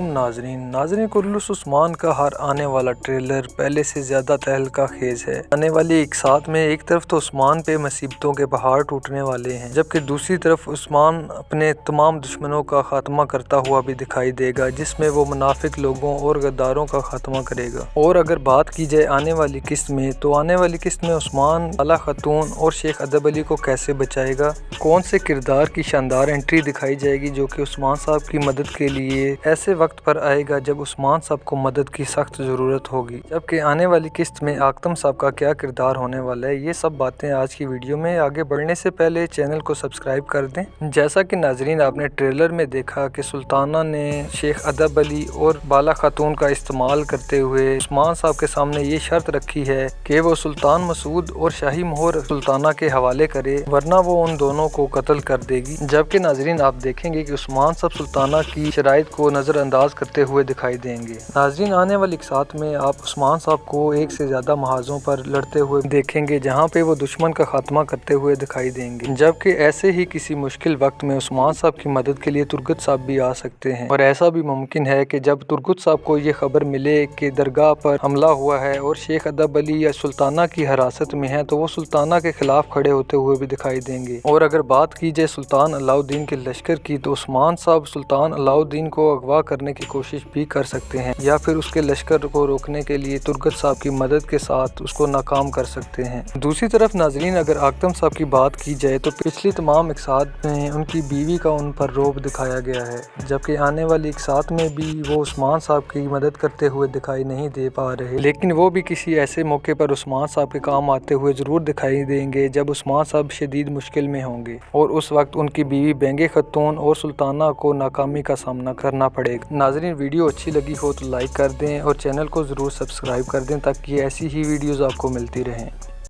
नाजरीन कुर्रलुस उस्मान का हर आने वाला ट्रेलर पहले से ज़्यादा तहलका खेज है। आने वाली एक साथ में एक तरफ तो उस्मान पे मुसीबतों के पहाड़ टूटने वाले हैं, जबकि दूसरी तरफ उस्मान अपने तमाम दुश्मनों का खात्मा करता हुआ भी दिखाई देगा, जिसमें वो मुनाफिक लोगों और गद्दारों का खात्मा करेगा। और अगर बात की जाए आने वाली किस्त में, तो आने वाली किस्त में उस्मान बाला खातून और शेख अदब अली को कैसे बचाएगा, कौन से किरदार की शानदार एंट्री दिखाई जाएगी जो कि उस्मान साहब की मदद के लिए ऐसे वक्त पर आएगा जब उस्मान साहब को मदद की सख्त ज़रूरत होगी। जबकि आने वाली किस्त में आकतम साहब का क्या किरदार होने वाला है, ये सब बातें आज की वीडियो में। आगे बढ़ने से पहले चैनल को सब्सक्राइब कर दें। जैसा कि नाजरीन आपने ट्रेलर में देखा कि सुल्ताना ने शेख अदब अली और बाला खातून का इस्तेमाल करते हुए उस्मान साहब के सामने ये शर्त रखी है कि वो सुल्तान मसूद और शाही मोहर सुल्ताना के हवाले करे, वरना वो उन दोनों को कत्ल कर देगी। जबकि नाजरीन आप देखेंगे कि उस्मान साहब सुल्ताना की शराइत को नज़रअंदाज करते हुए दिखाई देंगे। नाजरीन आने वाली साथ में आप उस्मान साहब को एक से ज़्यादा महाजों पर लड़ते हुए देखेंगे, जहाँ पे वो दुश्मन का खात्मा करते हुए दिखाई देंगे। जबकि ऐसे ही किसी मुश्किल वक्त में उस्मान साहब की मदद के लिए तुर्गत साहब भी आ सकते हैं। और ऐसा भी मुमकिन है कि जब तुर्गत साहब को ये खबर मिले कि दरगाह पर हमला हुआ है और शेख अदब अली या सुल्ताना की हिरासत में है, तो वो सुल्ताना के खिलाफ खड़े होते हुए भी दिखाई देंगे। और अगर बात की जाए सुल्तान अलाउद्दीन के लश्कर की, तो उस्मान साहब सुल्तान अलाउद्दीन को अगवा करने की कोशिश भी कर सकते हैं, या फिर उसके लश्कर को रोकने के लिए तुर्गत साहब की मदद के साथ उसको नाकाम कर सकते हैं। दूसरी तरफ नाजरीन अगर आकतम साहब की बात की जाए, तो पिछली तमाम इकसात में उनकी बीवी का उन पर रोब दिखाया गया है, जबकि आने वाली इकसात में भी वो उस्मान साहब की मदद करते हुए दिखाई नहीं दे पा रहे। लेकिन वो भी किसी ऐसे मौके पर उस्मान साहब के काम आते हुए ज़रूर दिखाई देंगे जब उस्मान साहब शदीद मुश्किल में होंगे, और उस वक्त उनकी बीवी बेंगे खतून और सुल्ताना को नाकामी का सामना करना पड़ेगा। नाजरीन वीडियो अच्छी लगी हो तो लाइक कर दें और चैनल को ज़रूर सब्सक्राइब कर दें, ताकि ऐसी ही वीडियोज़ आपको मिलती रहें।